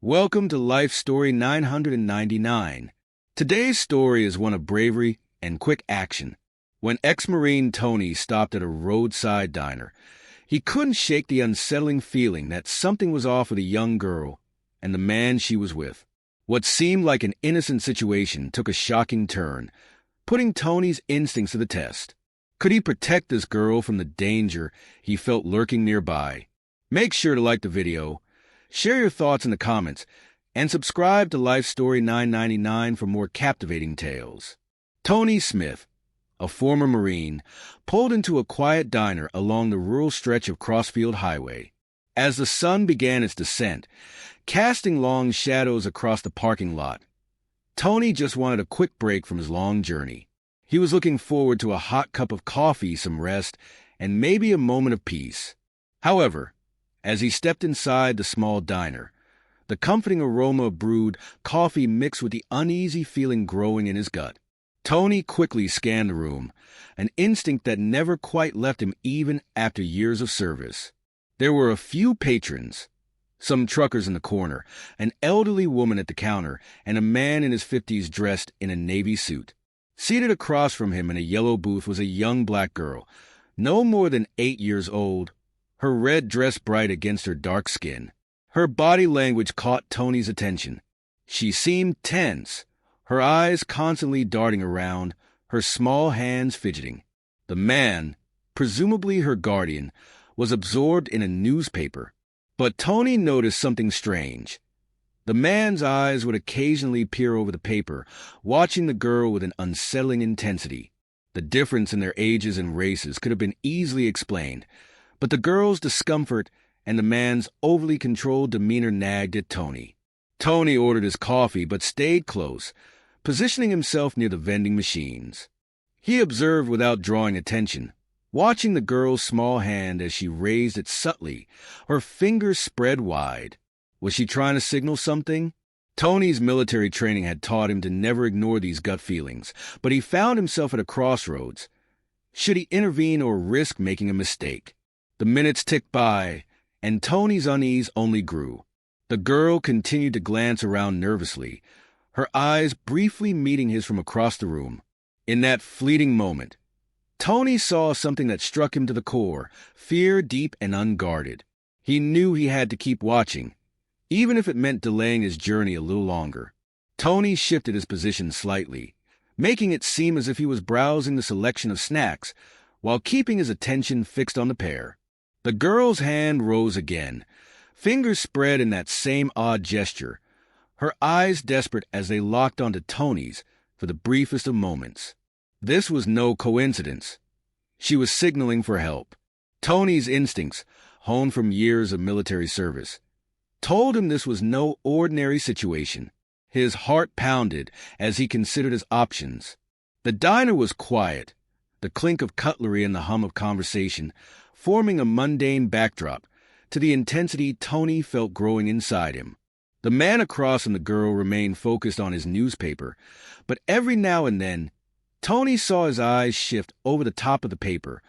Welcome to Life Story 999. Today's story is one of bravery and quick action. When ex-Marine Tony stopped at a roadside diner, he couldn't shake the unsettling feeling that something was off with a young girl and the man she was with. What seemed like an innocent situation took a shocking turn, putting Tony's instincts to the test. Could he protect this girl from the danger he felt lurking nearby? Make sure to like the video, share your thoughts in the comments, and subscribe to Life Story 999 for more captivating tales. Tony Smith, a former Marine, pulled into a quiet diner along the rural stretch of Crossfield Highway. As the sun began its descent, casting long shadows across the parking lot, Tony just wanted a quick break from his long journey. He was looking forward to a hot cup of coffee, some rest, and maybe a moment of peace. However, as he stepped inside the small diner, the comforting aroma of brewed coffee mixed with the uneasy feeling growing in his gut. Tony quickly scanned the room, an instinct that never quite left him even after years of service. There were a few patrons, some truckers in the corner, an elderly woman at the counter, and a man in his 50s dressed in a navy suit. Seated across from him in a yellow booth was a young black girl, no more than 8 years old, her red dress bright against her dark skin. Her body language caught Tony's attention. She seemed tense, her eyes constantly darting around, her small hands fidgeting. The man, presumably her guardian, was absorbed in a newspaper. But Tony noticed something strange. The man's eyes would occasionally peer over the paper, watching the girl with an unsettling intensity. The difference in their ages and races could have been easily explained, but the girl's discomfort and the man's overly controlled demeanor nagged at Tony. Tony ordered his coffee but stayed close, positioning himself near the vending machines. He observed without drawing attention, watching the girl's small hand as she raised it subtly, her fingers spread wide. Was she trying to signal something? Tony's military training had taught him to never ignore these gut feelings, but he found himself at a crossroads. Should he intervene or risk making a mistake? The minutes ticked by, and Tony's unease only grew. The girl continued to glance around nervously, her eyes briefly meeting his from across the room. In that fleeting moment, Tony saw something that struck him to the core, fear deep and unguarded. He knew he had to keep watching, even if it meant delaying his journey a little longer. Tony shifted his position slightly, making it seem as if he was browsing the selection of snacks while keeping his attention fixed on the pair. The girl's hand rose again, fingers spread in that same odd gesture, her eyes desperate as they locked onto Tony's for the briefest of moments. This was no coincidence. She was signaling for help. Tony's instincts, honed from years of military service, told him this was no ordinary situation. His heart pounded as he considered his options. The diner was quiet, the clink of cutlery and the hum of conversation forming a mundane backdrop to the intensity Tony felt growing inside him. The man across from the girl remained focused on his newspaper, but every now and then, Tony saw his eyes shift over the top of the paper,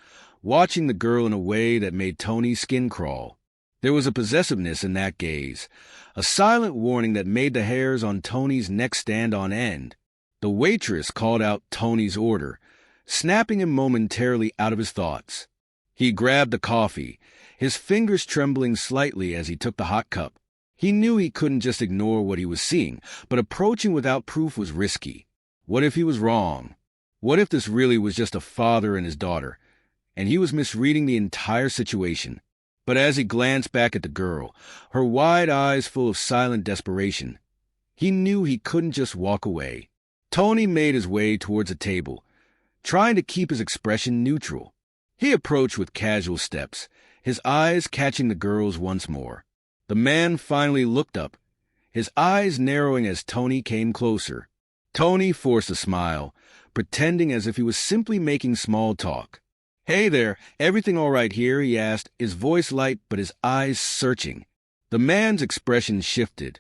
watching the girl in a way that made Tony's skin crawl. There was a possessiveness in that gaze, a silent warning that made the hairs on Tony's neck stand on end. The waitress called out Tony's order, snapping him momentarily out of his thoughts. He grabbed the coffee, his fingers trembling slightly as he took the hot cup. He knew he couldn't just ignore what he was seeing, but approaching without proof was risky. What if he was wrong? What if this really was just a father and his daughter, and he was misreading the entire situation? But as he glanced back at the girl, her wide eyes full of silent desperation, he knew he couldn't just walk away. Tony made his way towards a table, trying to keep his expression neutral. He approached with casual steps, his eyes catching the girl's once more. The man finally looked up, his eyes narrowing as Tony came closer. Tony forced a smile, pretending as if he was simply making small talk. "Hey there, everything all right here?" he asked, his voice light but his eyes searching. The man's expression shifted,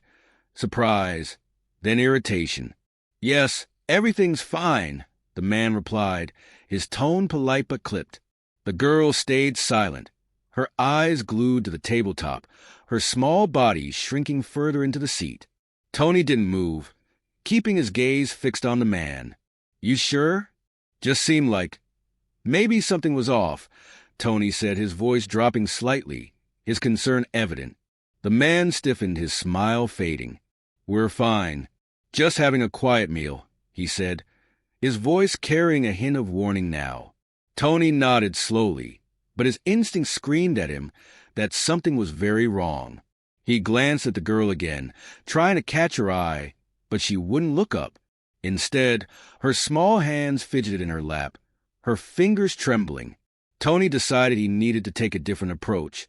surprise, then irritation. "Yes, everything's fine," the man replied, his tone polite but clipped. The girl stayed silent, her eyes glued to the tabletop, her small body shrinking further into the seat. Tony didn't move, keeping his gaze fixed on the man. "You sure? Just seemed like maybe something was off," Tony said, his voice dropping slightly, his concern evident. The man stiffened, his smile fading. "We're fine. Just having a quiet meal," he said, his voice carrying a hint of warning now. Tony nodded slowly, but his instinct screamed at him that something was very wrong. He glanced at the girl again, trying to catch her eye, but she wouldn't look up. Instead, her small hands fidgeted in her lap, her fingers trembling. Tony decided he needed to take a different approach.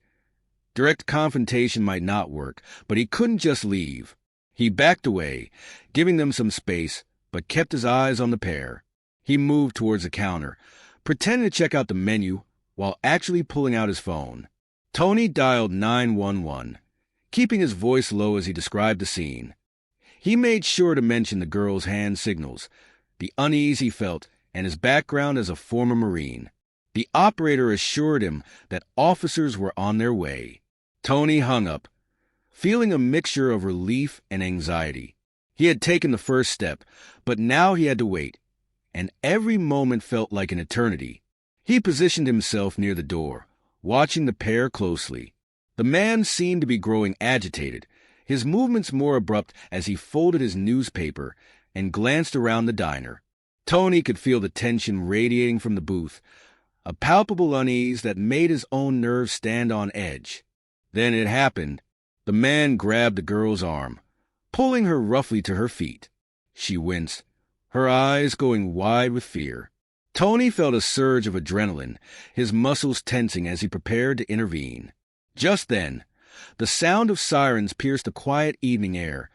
Direct confrontation might not work, but he couldn't just leave. He backed away, giving them some space, but kept his eyes on the pair. He moved towards the counter, pretending to check out the menu while actually pulling out his phone. Tony dialed 911, keeping his voice low as he described the scene. He made sure to mention the girl's hand signals, the unease he felt, and his background as a former Marine. The operator assured him that officers were on their way. Tony hung up, feeling a mixture of relief and anxiety. He had taken the first step, but now he had to wait, and every moment felt like an eternity. He positioned himself near the door, watching the pair closely. The man seemed to be growing agitated, his movements more abrupt as he folded his newspaper and glanced around the diner. Tony could feel the tension radiating from the booth, a palpable unease that made his own nerves stand on edge. Then it happened. The man grabbed the girl's arm, pulling her roughly to her feet. She winced, her eyes going wide with fear. Tony felt a surge of adrenaline, his muscles tensing as he prepared to intervene. Just then, the sound of sirens pierced the quiet evening air,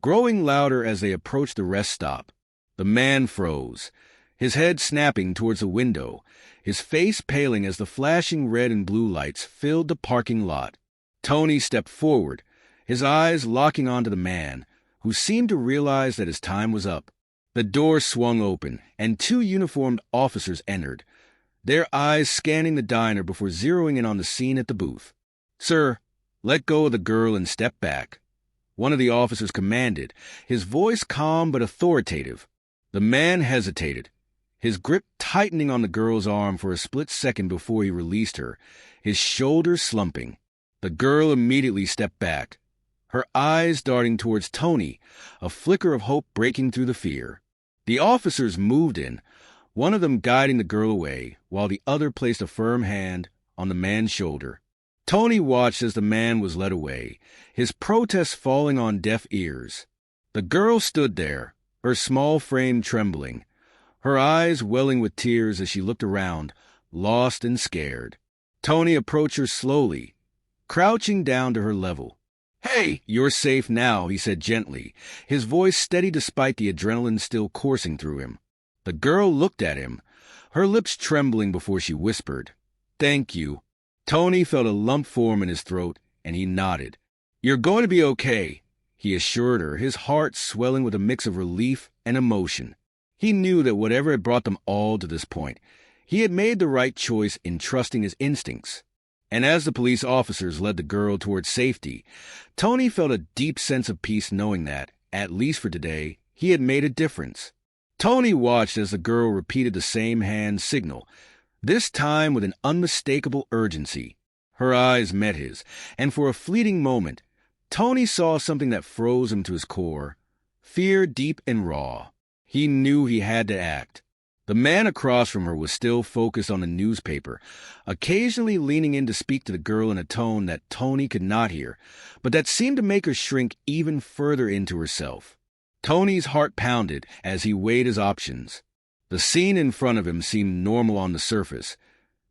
growing louder as they approached the rest stop. The man froze, his head snapping towards the window, his face paling as the flashing red and blue lights filled the parking lot. Tony stepped forward, his eyes locking onto the man, who seemed to realize that his time was up. The door swung open, and two uniformed officers entered, their eyes scanning the diner before zeroing in on the scene at the booth. "Sir, let go of the girl and step back," one of the officers commanded, his voice calm but authoritative. The man hesitated, his grip tightening on the girl's arm for a split second before he released her, his shoulders slumping. The girl immediately stepped back, her eyes darting towards Tony, a flicker of hope breaking through the fear. The officers moved in, one of them guiding the girl away, while the other placed a firm hand on the man's shoulder. Tony watched as the man was led away, his protest falling on deaf ears. The girl stood there, her small frame trembling, her eyes welling with tears as she looked around, lost and scared. Tony approached her slowly, crouching down to her level. "Hey, you're safe now," he said gently, his voice steady despite the adrenaline still coursing through him. The girl looked at him, her lips trembling before she whispered, "Thank you." Tony felt a lump form in his throat, and he nodded. "You're going to be okay," he assured her, his heart swelling with a mix of relief and emotion. He knew that whatever had brought them all to this point, he had made the right choice in trusting his instincts. And as the police officers led the girl towards safety, Tony felt a deep sense of peace knowing that, at least for today, he had made a difference. Tony watched as the girl repeated the same hand signal, this time with an unmistakable urgency. Her eyes met his, and for a fleeting moment, Tony saw something that froze him to his core, fear deep and raw. He knew he had to act. The man across from her was still focused on the newspaper, occasionally leaning in to speak to the girl in a tone that Tony could not hear, but that seemed to make her shrink even further into herself. Tony's heart pounded as he weighed his options. The scene in front of him seemed normal on the surface,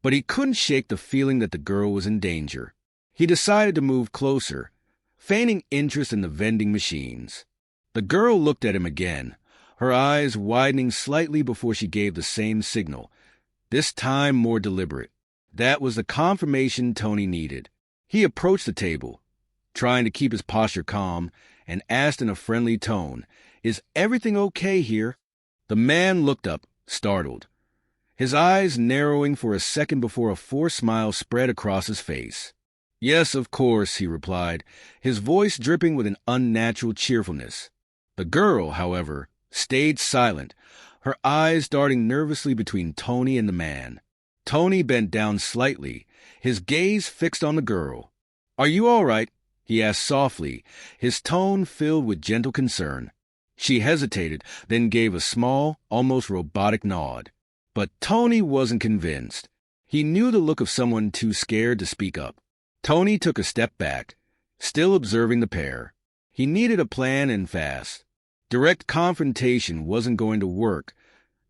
but he couldn't shake the feeling that the girl was in danger. He decided to move closer, feigning interest in the vending machines. The girl looked at him again, her eyes widening slightly before she gave the same signal, this time more deliberate. That was the confirmation Tony needed. He approached the table, trying to keep his posture calm, and asked in a friendly tone, "Is everything okay here?" The man looked up, startled. his eyes narrowing for a second before a forced smile spread across his face. "Yes, of course," he replied, his voice dripping with an unnatural cheerfulness. The girl, however, stayed silent, her eyes darting nervously between Tony and the man. Tony bent down slightly, his gaze fixed on the girl. "Are you all right?" he asked softly, his tone filled with gentle concern. She hesitated, then gave a small, almost robotic nod. But Tony wasn't convinced. He knew the look of someone too scared to speak up. Tony took a step back, still observing the pair. He needed a plan and fast. Direct confrontation wasn't going to work,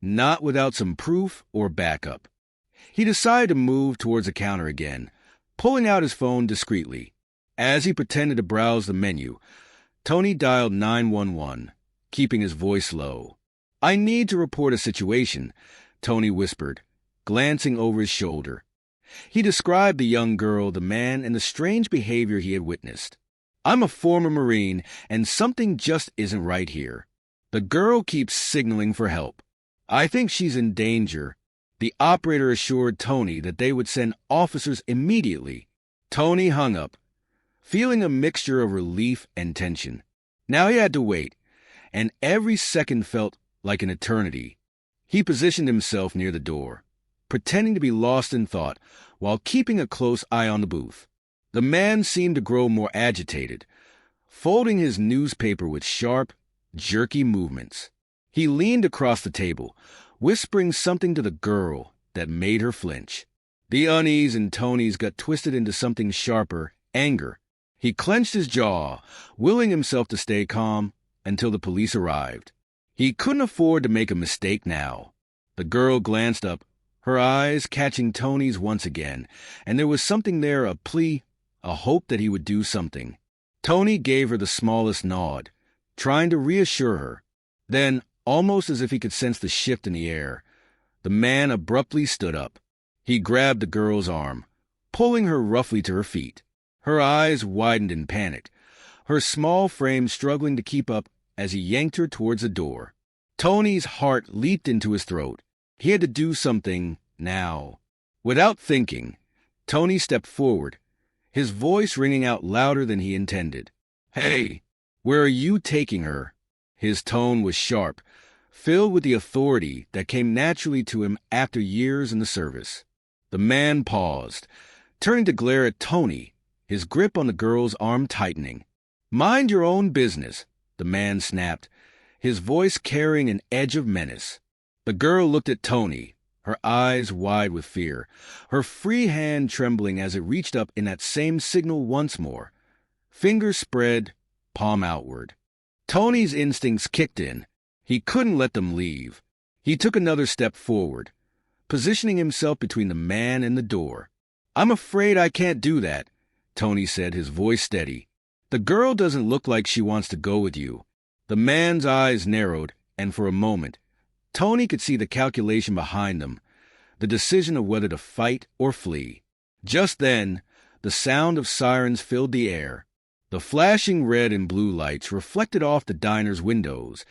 not without some proof or backup. He decided to move towards the counter again, pulling out his phone discreetly. As he pretended to browse the menu, Tony dialed 911, keeping his voice low. "I need to report a situation," Tony whispered, glancing over his shoulder. He described the young girl, the man, and the strange behavior he had witnessed. "I'm a former Marine, and something just isn't right here. The girl keeps signaling for help. I think she's in danger." The operator assured Tony that they would send officers immediately. Tony hung up, feeling a mixture of relief and tension. Now he had to wait, and every second felt like an eternity. He positioned himself near the door, pretending to be lost in thought while keeping a close eye on the booth. The man seemed to grow more agitated, folding his newspaper with sharp, jerky movements. He leaned across the table, whispering something to the girl that made her flinch. The unease in Tony's got twisted into something sharper, anger. He clenched his jaw, willing himself to stay calm until the police arrived. He couldn't afford to make a mistake now. The girl glanced up, her eyes catching Tony's once again, and there was something there, a plea, a hope that he would do something. Tony gave her the smallest nod, trying to reassure her. Then, almost as if he could sense the shift in the air, the man abruptly stood up. He grabbed the girl's arm, pulling her roughly to her feet. Her eyes widened in panic, her small frame struggling to keep up as he yanked her towards the door. Tony's heart leaped into his throat. He had to do something now. Without thinking, Tony stepped forward, his voice ringing out louder than he intended. "Hey, where are you taking her?" His tone was sharp, filled with the authority that came naturally to him after years in the service. The man paused, turning to glare at Tony, his grip on the girl's arm tightening. "Mind your own business," the man snapped, his voice carrying an edge of menace. The girl looked at Tony, her eyes wide with fear, her free hand trembling as it reached up in that same signal once more. Fingers spread, palm outward. Tony's instincts kicked in. He couldn't let them leave. He took another step forward, positioning himself between the man and the door. "I'm afraid I can't do that," Tony said, his voice steady. "The girl doesn't look like she wants to go with you." The man's eyes narrowed, and for a moment, Tony could see the calculation behind them, the decision of whether to fight or flee. Just then, the sound of sirens filled the air. The flashing red and blue lights reflected off the diner's windows,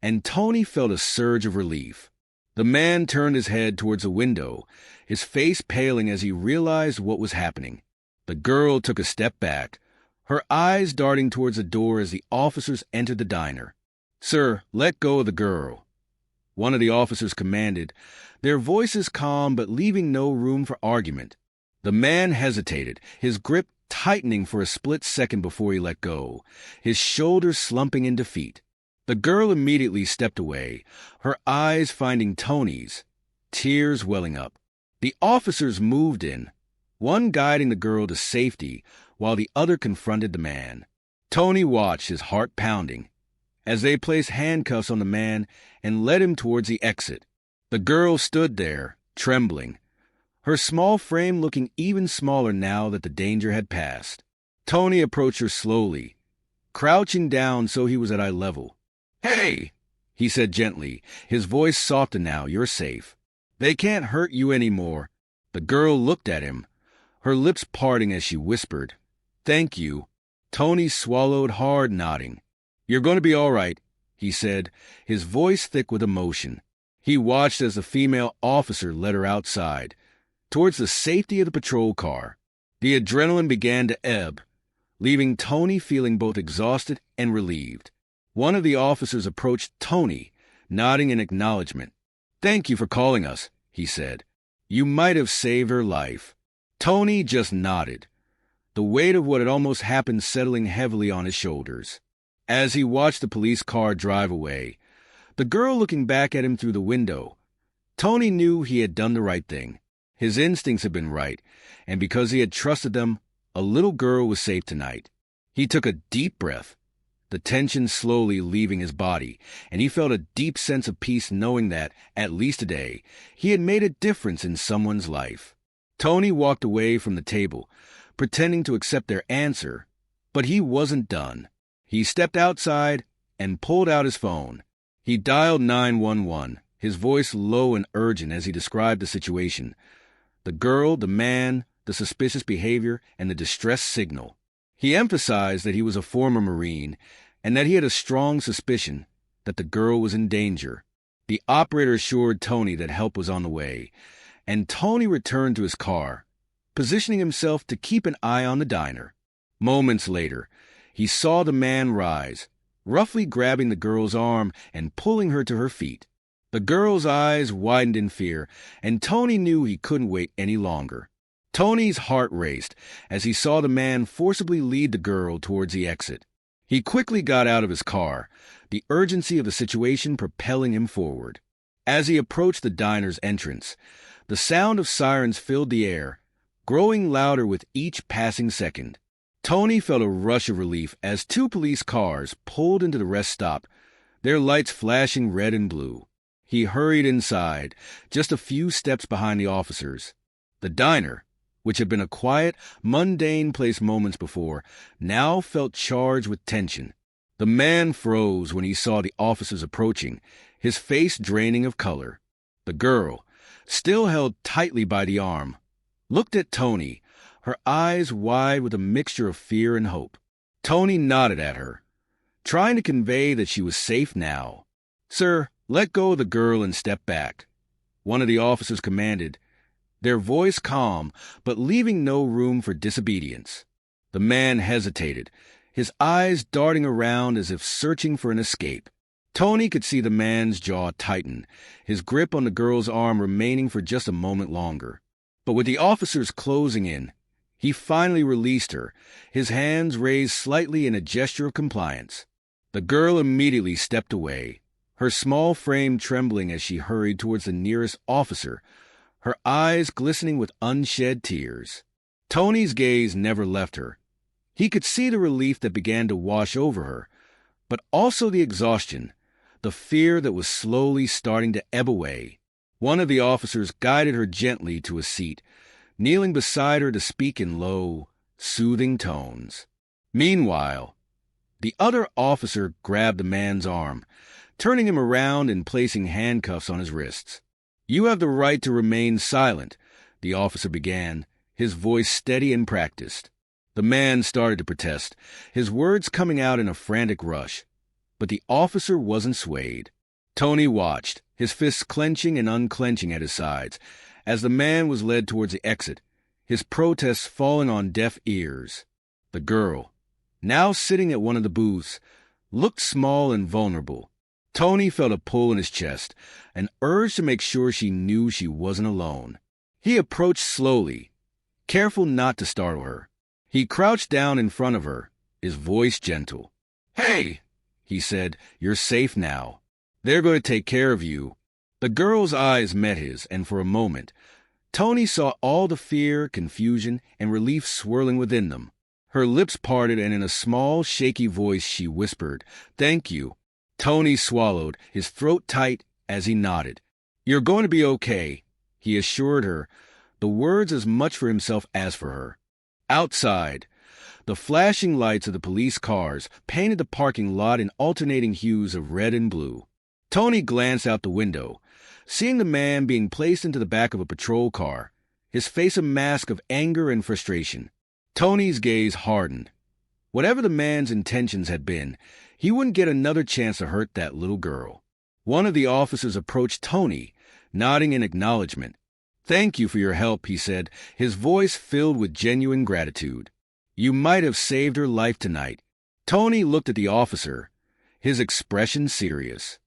and Tony felt a surge of relief. The man turned his head towards the window, his face paling as he realized what was happening. The girl took a step back, her eyes darting towards the door as the officers entered the diner. "Sir, let go of the girl," one of the officers commanded, their voices calm but leaving no room for argument. The man hesitated, his grip tightening for a split second before he let go, his shoulders slumping in defeat. The girl immediately stepped away, her eyes finding Tony's, tears welling up. The officers moved in, one guiding the girl to safety while the other confronted the man. Tony watched, his heart pounding, as they placed handcuffs on the man and led him towards the exit. The girl stood there, trembling, her small frame looking even smaller now that the danger had passed. Tony approached her slowly, crouching down so he was at eye level. "Hey," he said gently, his voice softened now, "you're safe. They can't hurt you anymore." The girl looked at him, her lips parting as she whispered, "Thank you." Tony swallowed hard, nodding. "You're going to be all right," he said, his voice thick with emotion. He watched as the female officer led her outside, towards the safety of the patrol car. The adrenaline began to ebb, leaving Tony feeling both exhausted and relieved. One of the officers approached Tony, nodding in acknowledgement. "Thank you for calling us," he said. "You might have saved her life." Tony just nodded, the weight of what had almost happened settling heavily on his shoulders. As he watched the police car drive away, the girl looking back at him through the window, Tony knew he had done the right thing. His instincts had been right, and because he had trusted them, a little girl was safe tonight. He took a deep breath, the tension slowly leaving his body, and he felt a deep sense of peace knowing that, at least today, he had made a difference in someone's life. Tony walked away from the table, pretending to accept their answer, but he wasn't done. He stepped outside and pulled out his phone. He dialed 911, his voice low and urgent as he described the situation. The girl, the man, the suspicious behavior, and the distress signal. He emphasized that he was a former Marine and that he had a strong suspicion that the girl was in danger. The operator assured Tony that help was on the way, and Tony returned to his car, positioning himself to keep an eye on the diner. Moments later, he saw the man rise, roughly grabbing the girl's arm and pulling her to her feet. The girl's eyes widened in fear, and Tony knew he couldn't wait any longer. Tony's heart raced as he saw the man forcibly lead the girl towards the exit. He quickly got out of his car, the urgency of the situation propelling him forward. As he approached the diner's entrance, the sound of sirens filled the air, growing louder with each passing second. Tony felt a rush of relief as two police cars pulled into the rest stop, their lights flashing red and blue. He hurried inside, just a few steps behind the officers. The diner, which had been a quiet, mundane place moments before, now felt charged with tension. The man froze when he saw the officers approaching, his face draining of color. The girl, still held tightly by the arm, looked at Tony, her eyes wide with a mixture of fear and hope. Tony nodded at her, trying to convey that she was safe now. "Sir, let go of the girl and step back," one of the officers commanded, their voice calm, but leaving no room for disobedience. The man hesitated, his eyes darting around as if searching for an escape. Tony could see the man's jaw tighten, his grip on the girl's arm remaining for just a moment longer. But with the officers closing in, he finally released her, his hands raised slightly in a gesture of compliance. The girl immediately stepped away, her small frame trembling as she hurried towards the nearest officer, her eyes glistening with unshed tears. Tony's gaze never left her. He could see the relief that began to wash over her, but also the exhaustion, the fear that was slowly starting to ebb away. One of the officers guided her gently to a seat, kneeling beside her to speak in low, soothing tones. Meanwhile, the other officer grabbed the man's arm, turning him around and placing handcuffs on his wrists. "You have the right to remain silent," the officer began, his voice steady and practiced. The man started to protest, his words coming out in a frantic rush, but the officer wasn't swayed. Tony watched, his fists clenching and unclenching at his sides, as the man was led towards the exit, his protests falling on deaf ears. The girl, now sitting at one of the booths, looked small and vulnerable. Tony felt a pull in his chest, an urge to make sure she knew she wasn't alone. He approached slowly, careful not to startle her. He crouched down in front of her, his voice gentle. "Hey," he said, "you're safe now. They're going to take care of you." The girl's eyes met his, and for a moment, Tony saw all the fear, confusion, and relief swirling within them. Her lips parted, and in a small, shaky voice she whispered, "Thank you." Tony swallowed, his throat tight, as he nodded. "You're going to be okay," he assured her, the words as much for himself as for her. Outside, the flashing lights of the police cars painted the parking lot in alternating hues of red and blue. Tony glanced out the window, seeing the man being placed into the back of a patrol car, his face a mask of anger and frustration. Tony's gaze hardened. Whatever the man's intentions had been, he wouldn't get another chance to hurt that little girl. One of the officers approached Tony, nodding in acknowledgement. "Thank you for your help," he said, his voice filled with genuine gratitude. "You might have saved her life tonight." Tony looked at the officer, his expression serious.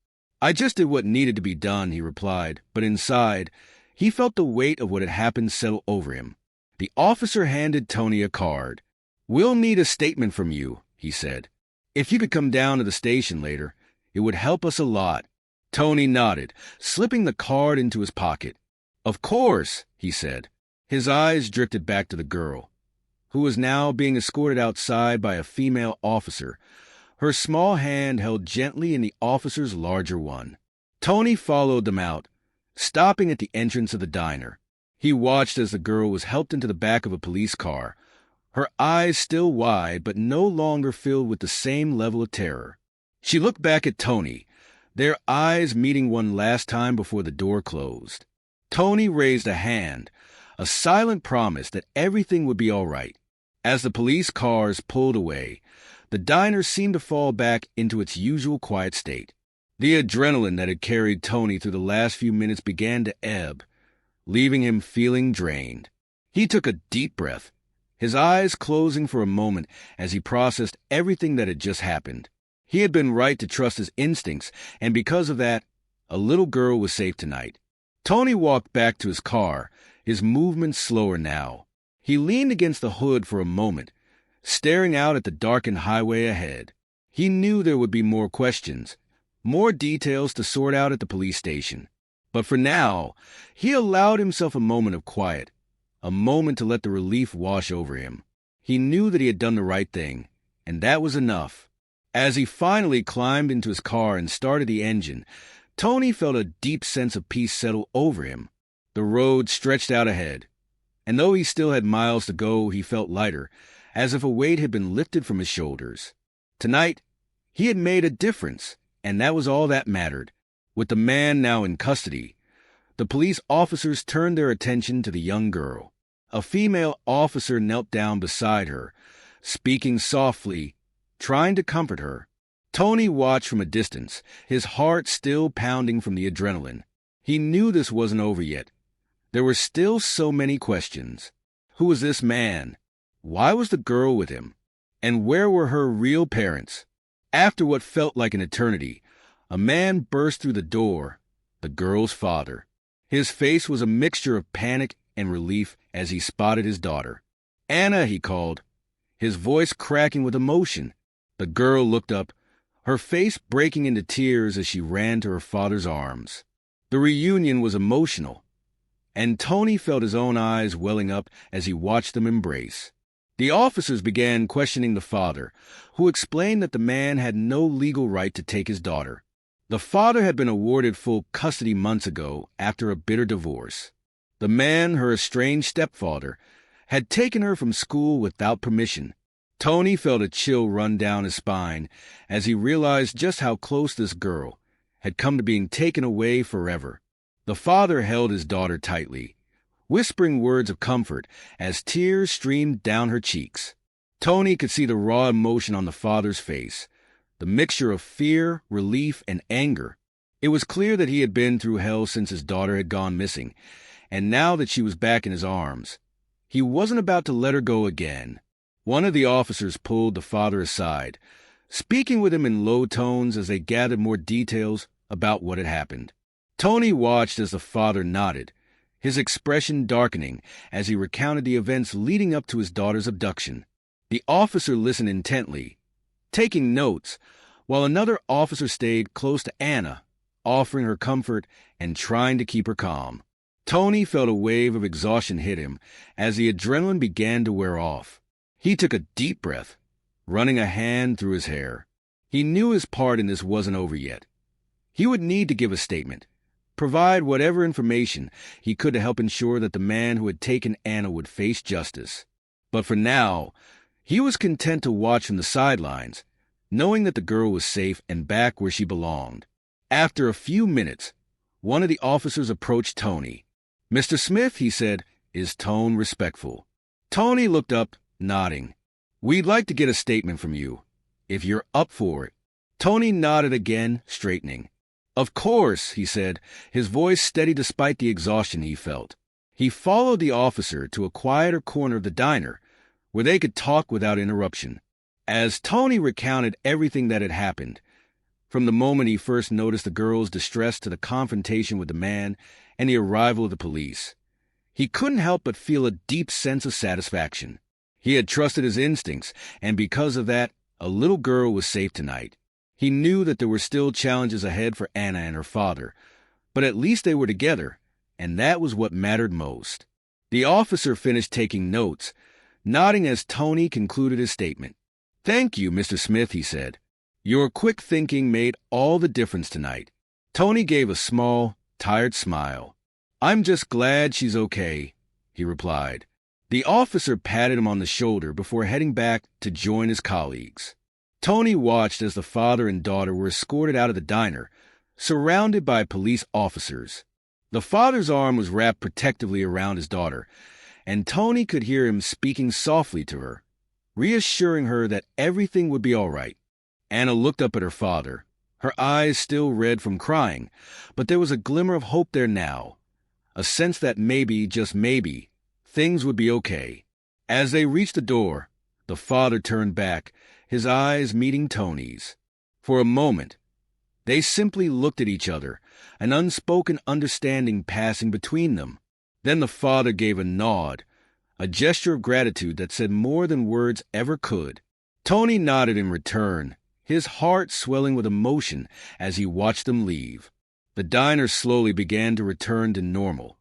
"I just did what needed to be done," he replied, but inside, he felt the weight of what had happened settle over him. The officer handed Tony a card. "We'll need a statement from you," he said. "If you could come down to the station later, it would help us a lot." Tony nodded, slipping the card into his pocket. "Of course," he said. His eyes drifted back to the girl, who was now being escorted outside by a female officer, her small hand held gently in the officer's larger one. Tony followed them out, stopping at the entrance of the diner. He watched as the girl was helped into the back of a police car, her eyes still wide but no longer filled with the same level of terror. She looked back at Tony, their eyes meeting one last time before the door closed. Tony raised a hand, a silent promise that everything would be all right. As the police cars pulled away, the diner seemed to fall back into its usual quiet state. The adrenaline that had carried Tony through the last few minutes began to ebb, leaving him feeling drained. He took a deep breath, his eyes closing for a moment as he processed everything that had just happened. He had been right to trust his instincts, and because of that, a little girl was safe tonight. Tony walked back to his car, his movements slower now. He leaned against the hood for a moment, staring out at the darkened highway ahead. He knew there would be more questions, more details to sort out at the police station. But for now, he allowed himself a moment of quiet, a moment to let the relief wash over him. He knew that he had done the right thing, and that was enough. As he finally climbed into his car and started the engine, Tony felt a deep sense of peace settle over him. The road stretched out ahead, and though he still had miles to go, he felt lighter, as if a weight had been lifted from his shoulders. Tonight, he had made a difference, and that was all that mattered. With the man now in custody, the police officers turned their attention to the young girl. A female officer knelt down beside her, speaking softly, trying to comfort her. Tony watched from a distance, his heart still pounding from the adrenaline. He knew this wasn't over yet. There were still so many questions. Who was this man? Why was the girl with him? And where were her real parents? After what felt like an eternity, a man burst through the door, the girl's father. His face was a mixture of panic and relief as he spotted his daughter. "Anna," he called, his voice cracking with emotion. The girl looked up, her face breaking into tears as she ran to her father's arms. The reunion was emotional, and Tony felt his own eyes welling up as he watched them embrace. The officers began questioning the father, who explained that the man had no legal right to take his daughter. The father had been awarded full custody months ago after a bitter divorce. The man, her estranged stepfather, had taken her from school without permission. Tony felt a chill run down his spine as he realized just how close this girl had come to being taken away forever. The father held his daughter tightly, whispering words of comfort as tears streamed down her cheeks. Tony could see the raw emotion on the father's face, the mixture of fear, relief, and anger. It was clear that he had been through hell since his daughter had gone missing, and now that she was back in his arms, he wasn't about to let her go again. One of the officers pulled the father aside, speaking with him in low tones as they gathered more details about what had happened. Tony watched as the father nodded, his expression darkening as he recounted the events leading up to his daughter's abduction. The officer listened intently, taking notes, while another officer stayed close to Anna, offering her comfort and trying to keep her calm. Tony felt a wave of exhaustion hit him as the adrenaline began to wear off. He took a deep breath, running a hand through his hair. He knew his part in this wasn't over yet. He would need to give a statement, provide whatever information he could to help ensure that the man who had taken Anna would face justice. But for now, he was content to watch from the sidelines, knowing that the girl was safe and back where she belonged. After a few minutes, one of the officers approached Tony. "Mr. Smith," he said, his tone respectful. Tony looked up, nodding. "We'd like to get a statement from you, if you're up for it." Tony nodded again, straightening. "Of course," he said, his voice steady despite the exhaustion he felt. He followed the officer to a quieter corner of the diner, where they could talk without interruption. As Tony recounted everything that had happened, from the moment he first noticed the girl's distress to the confrontation with the man and the arrival of the police, he couldn't help but feel a deep sense of satisfaction. He had trusted his instincts, and because of that, a little girl was safe tonight. He knew that there were still challenges ahead for Anna and her father, but at least they were together, and that was what mattered most. The officer finished taking notes, nodding as Tony concluded his statement. "Thank you, Mr. Smith," he said. "Your quick thinking made all the difference tonight." Tony gave a small, tired smile. "I'm just glad she's okay," he replied. The officer patted him on the shoulder before heading back to join his colleagues. Tony watched as the father and daughter were escorted out of the diner, surrounded by police officers. The father's arm was wrapped protectively around his daughter, and Tony could hear him speaking softly to her, reassuring her that everything would be all right. Anna looked up at her father, her eyes still red from crying, but there was a glimmer of hope there now, a sense that maybe, just maybe, things would be okay. As they reached the door, the father turned back, his eyes meeting Tony's. For a moment, they simply looked at each other, an unspoken understanding passing between them. Then the father gave a nod, a gesture of gratitude that said more than words ever could. Tony nodded in return, his heart swelling with emotion as he watched them leave. The diner slowly began to return to normal,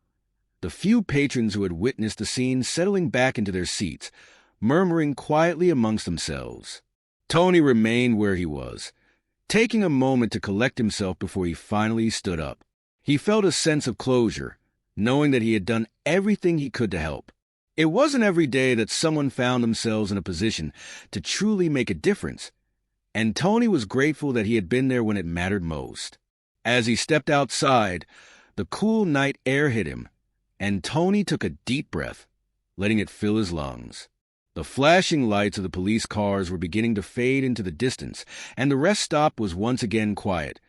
the few patrons who had witnessed the scene settling back into their seats, murmuring quietly amongst themselves. Tony remained where he was, taking a moment to collect himself before he finally stood up. He felt a sense of closure, knowing that he had done everything he could to help. It wasn't every day that someone found themselves in a position to truly make a difference, and Tony was grateful that he had been there when it mattered most. As he stepped outside, the cool night air hit him, and Tony took a deep breath, letting it fill his lungs. The flashing lights of the police cars were beginning to fade into the distance, and the rest stop was once again quiet,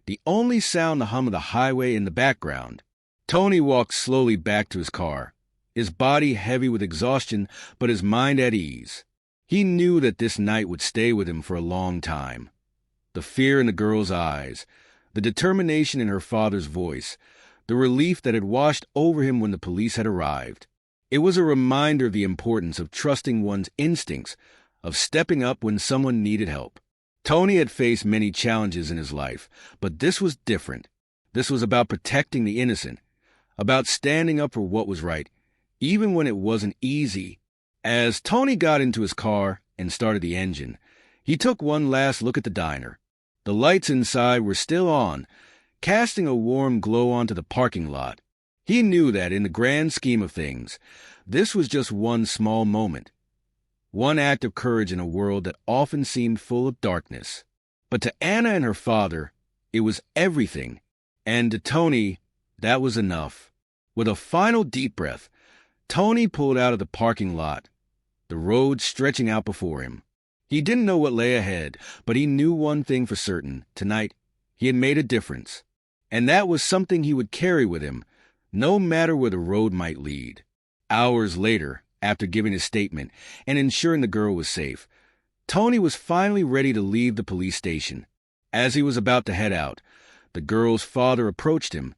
the only sound the hum of the highway in the background. Tony walked slowly back to his car, his body heavy with exhaustion but his mind at ease. He knew that this night would stay with him for a long time. The fear in the girl's eyes, the determination in her father's voice, the relief that had washed over him when the police had arrived. It was a reminder of the importance of trusting one's instincts, of stepping up when someone needed help. Tony had faced many challenges in his life, but this was different. This was about protecting the innocent, about standing up for what was right, even when it wasn't easy. As Tony got into his car and started the engine, he took one last look at the diner. The lights inside were still on, casting a warm glow onto the parking lot. He knew that, in the grand scheme of things, this was just one small moment, one act of courage in a world that often seemed full of darkness. But to Anna and her father, it was everything, and to Tony, that was enough. With a final deep breath, Tony pulled out of the parking lot, the road stretching out before him. He didn't know what lay ahead, but he knew one thing for certain. Tonight, he had made a difference, and that was something he would carry with him, no matter where the road might lead. Hours later, after giving his statement and ensuring the girl was safe, Tony was finally ready to leave the police station. As he was about to head out, the girl's father approached him,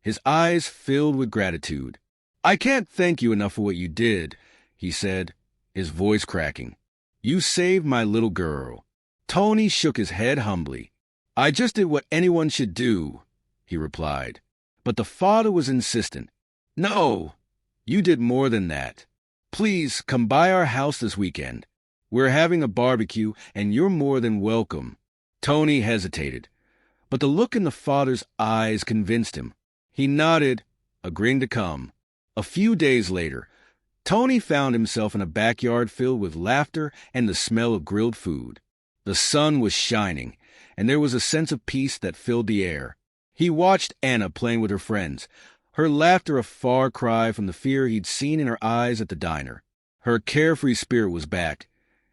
his eyes filled with gratitude. "I can't thank you enough for what you did," he said, his voice cracking. "You saved my little girl." Tony shook his head humbly. "I just did what anyone should do," he replied. But the father was insistent. "No, you did more than that. Please come by our house this weekend. We're having a barbecue, and you're more than welcome." Tony hesitated, but the look in the father's eyes convinced him. He nodded, agreeing to come. A few days later, Tony found himself in a backyard filled with laughter and the smell of grilled food. The sun was shining, and there was a sense of peace that filled the air. He watched Anna playing with her friends, her laughter a far cry from the fear he'd seen in her eyes at the diner. Her carefree spirit was back,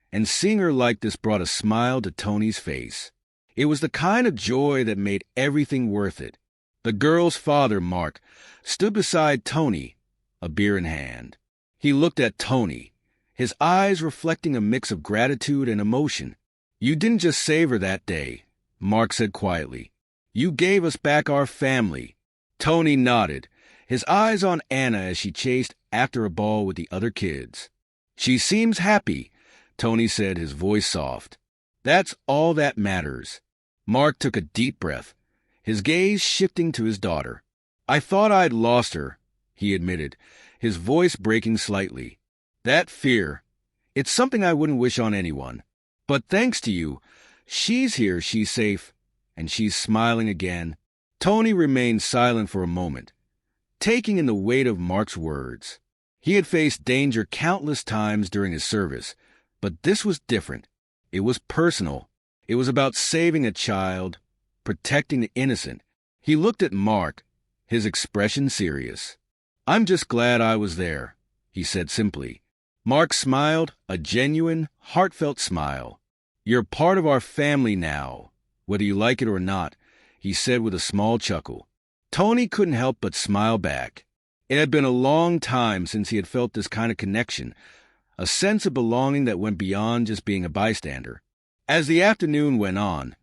and seeing her like this brought a smile to Tony's face. It was the kind of joy that made everything worth it. The girl's father, Mark, stood beside Tony, a beer in hand. He looked at Tony, his eyes reflecting a mix of gratitude and emotion. "You didn't just save her that day," Mark said quietly. "You gave us back our family." Tony nodded, his eyes on Anna as she chased after a ball with the other kids. "She seems happy," Tony said, his voice soft. "That's all that matters." Mark took a deep breath, his gaze shifting to his daughter. "I thought I'd lost her," he admitted, his voice breaking slightly. "That fear, it's something I wouldn't wish on anyone. But thanks to you, she's here, she's safe, and she's smiling again." Tony remained silent for a moment, taking in the weight of Mark's words. He had faced danger countless times during his service, but this was different. It was personal. It was about saving a child, protecting the innocent. He looked at Mark, his expression serious. "I'm just glad I was there," he said simply. Mark smiled, a genuine, heartfelt smile. "You're part of our family now, whether you like it or not," he said with a small chuckle. Tony couldn't help but smile back. It had been a long time since he had felt this kind of connection, a sense of belonging that went beyond just being a bystander. As the afternoon went on,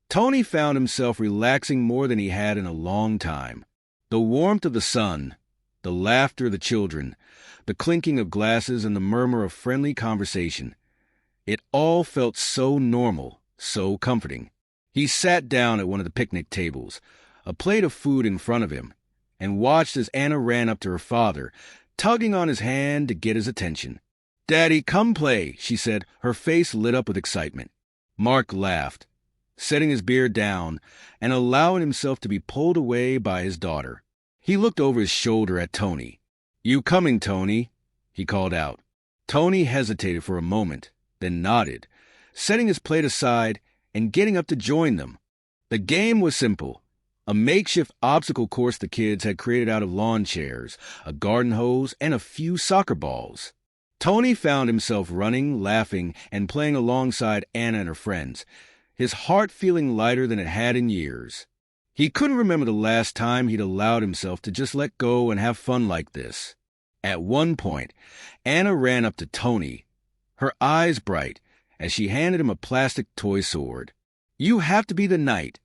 Tony found himself relaxing more than he had in a long time. The warmth of the sun, the laughter of the children, the clinking of glasses and the murmur of friendly conversation. It all felt so normal, so comforting. He sat down at one of the picnic tables, a plate of food in front of him, and watched as Anna ran up to her father, tugging on his hand to get his attention. "Daddy, come play," she said, her face lit up with excitement. Mark laughed, setting his beer down and allowing himself to be pulled away by his daughter. He looked over his shoulder at Tony. "You coming, Tony?" he called out. Tony hesitated for a moment, then nodded, setting his plate aside and getting up to join them. The game was simple. A makeshift obstacle course the kids had created out of lawn chairs, a garden hose, and a few soccer balls. Tony found himself running, laughing, and playing alongside Anna and her friends, his heart feeling lighter than it had in years. He couldn't remember the last time he'd allowed himself to just let go and have fun like this. At one point, Anna ran up to Tony, her eyes bright, as she handed him a plastic toy sword. "You have to be the knight,"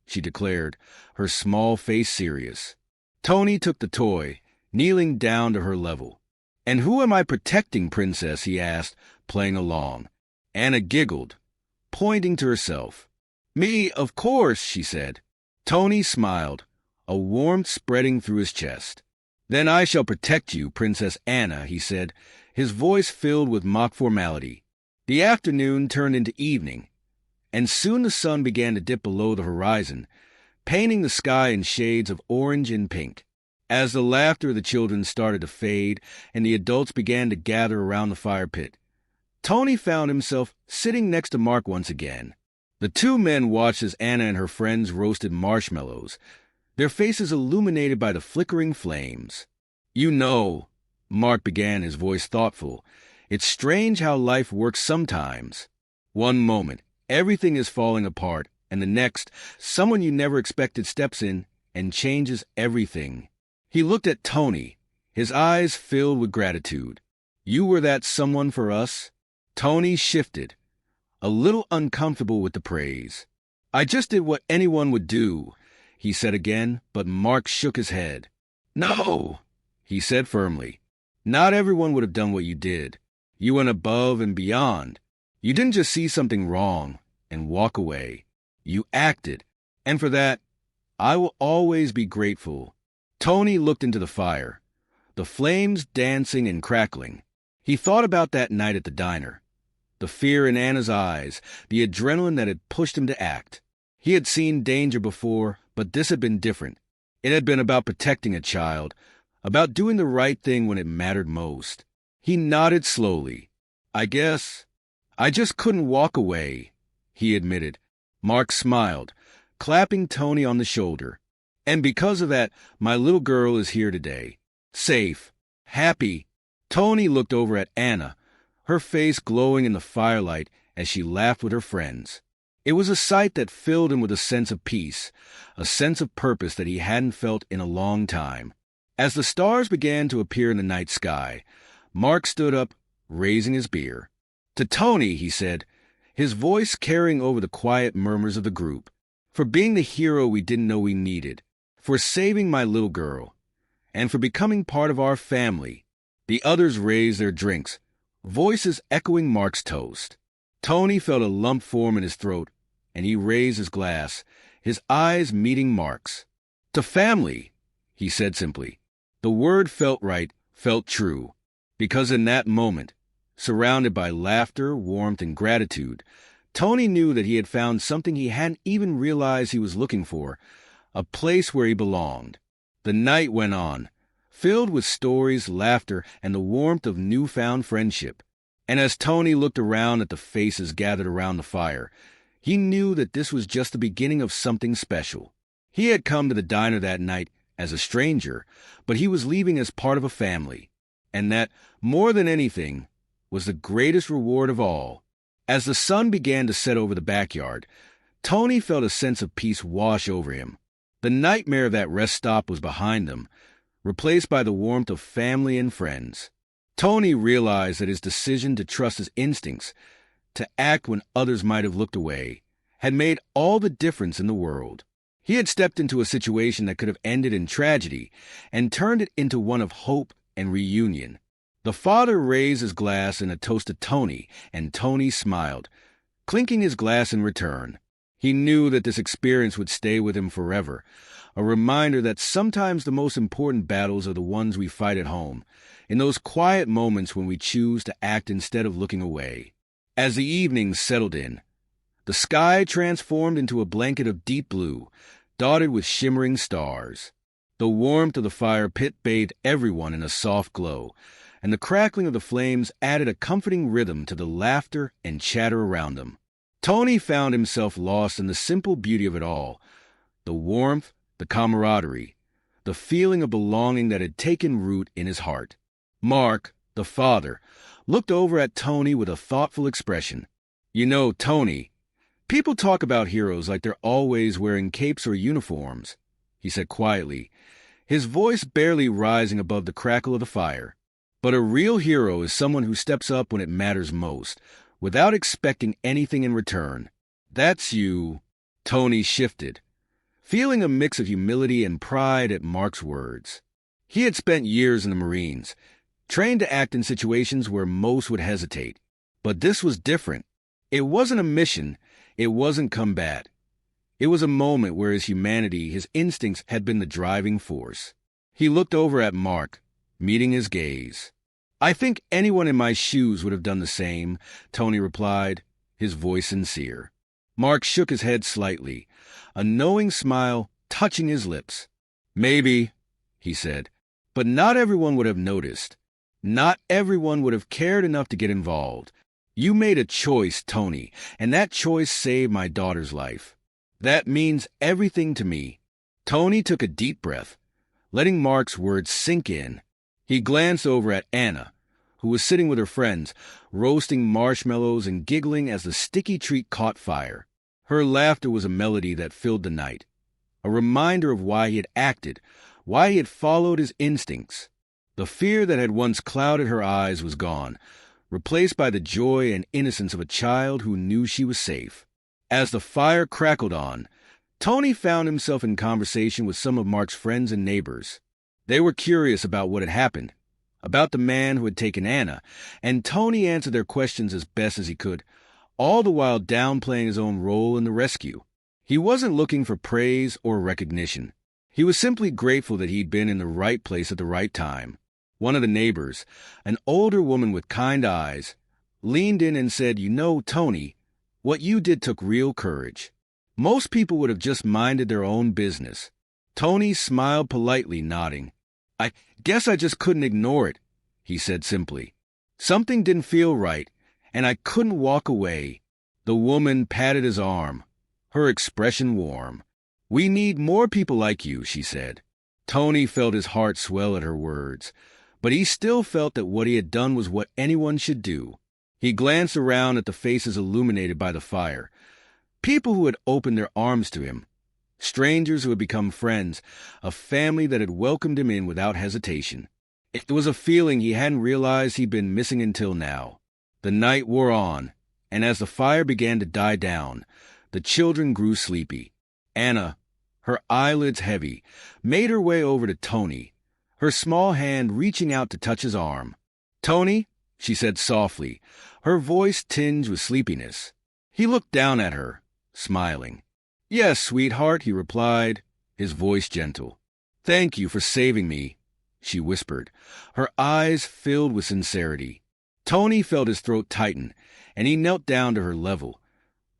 she declared, her small face serious. Tony took the toy, kneeling down to her level. "And who am I protecting, Princess?" he asked, playing along. Anna giggled, pointing to herself. "Me, of course," she said. Tony smiled, a warmth spreading through his chest. "Then I shall protect you, Princess Anna," he said, his voice filled with mock formality. The afternoon turned into evening, and soon the sun began to dip below the horizon, painting the sky in shades of orange and pink. As the laughter of the children started to fade and the adults began to gather around the fire pit, Tony found himself sitting next to Mark once again. The two men watched as Anna and her friends roasted marshmallows, their faces illuminated by the flickering flames. "You know," Mark began, his voice thoughtful, "it's strange how life works sometimes. One moment, everything is falling apart, and the next, someone you never expected steps in and changes everything." He looked at Tony, his eyes filled with gratitude. "You were that someone for us?" Tony shifted, a little uncomfortable with the praise. "I just did what anyone would do," he said again, but Mark shook his head. "No," he said firmly. "Not everyone would have done what you did. You went above and beyond. You didn't just see something wrong and walk away. You acted, and for that, I will always be grateful." Tony looked into the fire, the flames dancing and crackling. He thought about that night at the diner, the fear in Anna's eyes, the adrenaline that had pushed him to act. He had seen danger before, but this had been different. It had been about protecting a child, about doing the right thing when it mattered most. He nodded slowly. I just couldn't walk away," he admitted. Mark smiled, clapping Tony on the shoulder. "And because of that, my little girl is here today. Safe, happy." Tony looked over at Anna, her face glowing in the firelight as she laughed with her friends. It was a sight that filled him with a sense of peace, a sense of purpose that he hadn't felt in a long time. As the stars began to appear in the night sky, Mark stood up, raising his beer. "To Tony," he said, his voice carrying over the quiet murmurs of the group, "for being the hero we didn't know we needed, for saving my little girl, and for becoming part of our family." The others raised their drinks, voices echoing Mark's toast. Tony felt a lump form in his throat, and he raised his glass, his eyes meeting Mark's. "To family," he said simply. The word felt right, felt true, because in that moment, surrounded by laughter, warmth, and gratitude, Tony knew that he had found something he hadn't even realized he was looking for, a place where he belonged. The night went on, filled with stories, laughter, and the warmth of newfound friendship. And as Tony looked around at the faces gathered around the fire, he knew that this was just the beginning of something special. He had come to the diner that night as a stranger, but he was leaving as part of a family. And that, more than anything, was the greatest reward of all. As the sun began to set over the backyard, Tony felt a sense of peace wash over him. The nightmare of that rest stop was behind them, replaced by the warmth of family and friends. Tony realized that his decision to trust his instincts, to act when others might have looked away, had made all the difference in the world. He had stepped into a situation that could have ended in tragedy and turned it into one of hope and reunion. The father raised his glass in a toast to Tony, and Tony smiled, clinking his glass in return. He knew that this experience would stay with him forever, a reminder that sometimes the most important battles are the ones we fight at home, in those quiet moments when we choose to act instead of looking away. As the evening settled in, the sky transformed into a blanket of deep blue, dotted with shimmering stars. The warmth of the fire pit bathed everyone in a soft glow, and the crackling of the flames added a comforting rhythm to the laughter and chatter around them. Tony found himself lost in the simple beauty of it all, the warmth, the camaraderie, the feeling of belonging that had taken root in his heart. Mark, the father, looked over at Tony with a thoughtful expression. "You know, Tony, people talk about heroes like they're always wearing capes or uniforms," he said quietly, his voice barely rising above the crackle of the fire. "But a real hero is someone who steps up when it matters most, without expecting anything in return. That's you." Tony shifted, feeling a mix of humility and pride at Mark's words. He had spent years in the Marines, trained to act in situations where most would hesitate. But this was different. It wasn't a mission. It wasn't combat. It was a moment where his humanity, his instincts, had been the driving force. He looked over at Mark, meeting his gaze. "I think anyone in my shoes would have done the same," Tony replied, his voice sincere. Mark shook his head slightly, a knowing smile touching his lips. "Maybe," he said, "but not everyone would have noticed. Not everyone would have cared enough to get involved. You made a choice, Tony, and that choice saved my daughter's life. That means everything to me." Tony took a deep breath, letting Mark's words sink in. He glanced over at Anna, who was sitting with her friends, roasting marshmallows and giggling as the sticky treat caught fire. Her laughter was a melody that filled the night, a reminder of why he had acted, why he had followed his instincts. The fear that had once clouded her eyes was gone, replaced by the joy and innocence of a child who knew she was safe. As the fire crackled on, Tony found himself in conversation with some of Mark's friends and neighbors. They were curious about what had happened, about the man who had taken Anna, and Tony answered their questions as best as he could, all the while downplaying his own role in the rescue. He wasn't looking for praise or recognition. He was simply grateful that he'd been in the right place at the right time. One of the neighbors, an older woman with kind eyes, leaned in and said, "You know, Tony, what you did took real courage. Most people would have just minded their own business." Tony smiled politely, nodding. "I guess I just couldn't ignore it," he said simply. "Something didn't feel right, and I couldn't walk away." The woman patted his arm, her expression warm. "We need more people like you," she said. Tony felt his heart swell at her words, but he still felt that what he had done was what anyone should do. He glanced around at the faces illuminated by the fire, People who had opened their arms to him, strangers who had become friends, a family that had welcomed him in without hesitation. It was a feeling he hadn't realized he'd been missing until now. The night wore on, and as the fire began to die down, the children grew sleepy. Anna, her eyelids heavy, made her way over to Tony, her small hand reaching out to touch his arm. "Tony," she said softly, her voice tinged with sleepiness. He looked down at her, smiling. "Yes, sweetheart," he replied, his voice gentle. "Thank you for saving me," she whispered, her eyes filled with sincerity. Tony felt his throat tighten, and he knelt down to her level,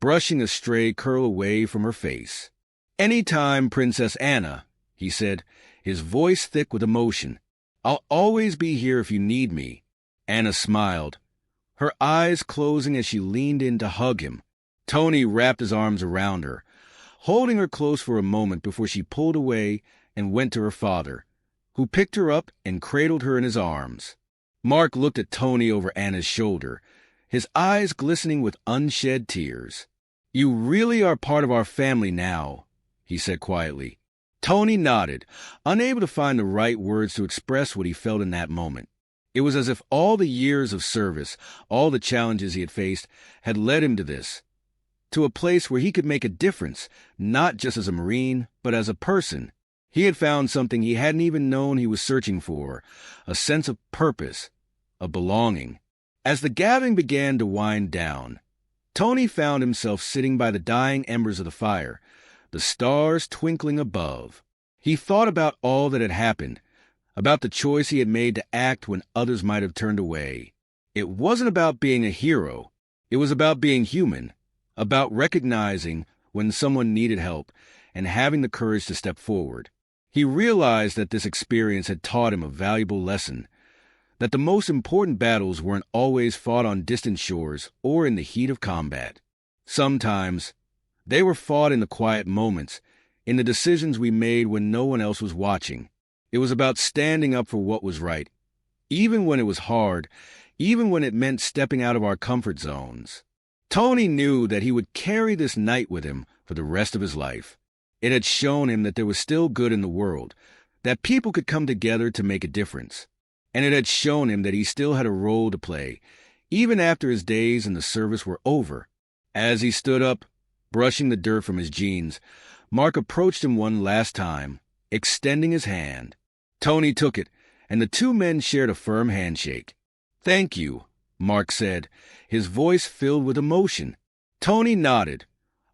brushing a stray curl away from her face. "Any time, Princess Anna," he said, his voice thick with emotion. "I'll always be here if you need me." Anna smiled, her eyes closing as she leaned in to hug him. Tony wrapped his arms around her, holding her close for a moment before she pulled away and went to her father, who picked her up and cradled her in his arms. Mark looked at Tony over Anna's shoulder, his eyes glistening with unshed tears. "You really are part of our family now," he said quietly. Tony nodded, unable to find the right words to express what he felt in that moment. It was as if all the years of service, all the challenges he had faced, had led him to this, to a place where he could make a difference, not just as a Marine, but as a person. He had found something he hadn't even known he was searching for, a sense of purpose, of belonging. As the gathering began to wind down, Tony found himself sitting by the dying embers of the fire, the stars twinkling above. He thought about all that had happened, about the choice he had made to act when others might have turned away. It wasn't about being a hero. It was about being human, about recognizing when someone needed help and having the courage to step forward. He realized that this experience had taught him a valuable lesson, that the most important battles weren't always fought on distant shores or in the heat of combat. Sometimes they were fought in the quiet moments, in the decisions we made when no one else was watching. It was about standing up for what was right, even when it was hard, even when it meant stepping out of our comfort zones. Tony knew that he would carry this night with him for the rest of his life. It had shown him that there was still good in the world, that people could come together to make a difference. And it had shown him that he still had a role to play, even after his days in the service were over. As he stood up, brushing the dirt from his jeans, Mark approached him one last time, extending his hand. Tony took it, and the two men shared a firm handshake. "Thank you," Mark said, his voice filled with emotion. Tony nodded,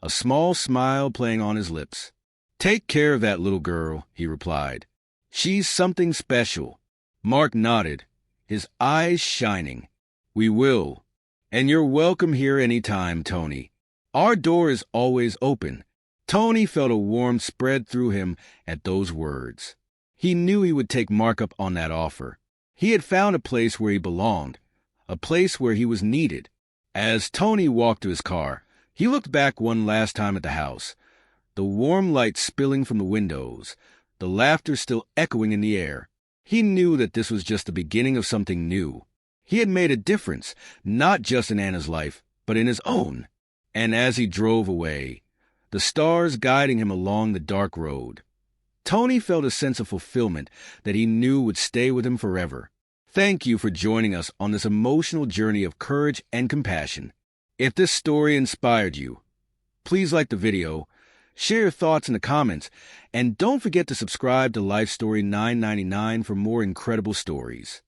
a small smile playing on his lips. "Take care of that little girl," he replied. "She's something special." Mark nodded, his eyes shining. "We will. And you're welcome here any time, Tony. Our door is always open." Tony felt a warmth spread through him at those words. He knew he would take Mark up on that offer. He had found a place where he belonged, a place where he was needed. As Tony walked to his car, he looked back one last time at the house, the warm light spilling from the windows, the laughter still echoing in the air. He knew that this was just the beginning of something new. He had made a difference, not just in Anna's life, but in his own. And as he drove away, the stars guiding him along the dark road, Tony felt a sense of fulfillment that he knew would stay with him forever. Thank you for joining us on this emotional journey of courage and compassion. If this story inspired you, please like the video, share your thoughts in the comments, and don't forget to subscribe to Life Story 999 for more incredible stories.